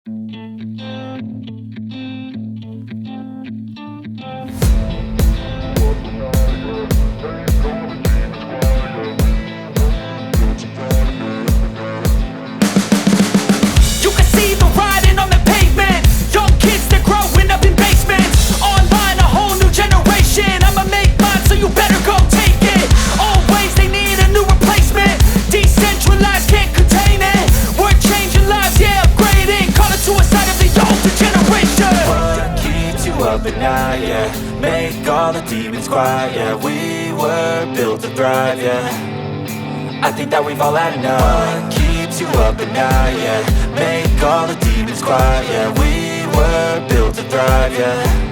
You can see the writing on the pavement. Young kids, they're growing up in basements. Online, a whole new generation. I'ma make mine, so you better go take it. Always, they need a new replacement. Decentralized, can't contain it. We're changing lives, yeah, upgrading. Call it suicide of the older generation. What keeps you up at night, yeah? Make all the demons quiet, yeah. We were built to thrive, yeah. I think that we've all had enough. What keeps you up at night, yeah? Make all the demons quiet, yeah. We were built to thrive, yeah.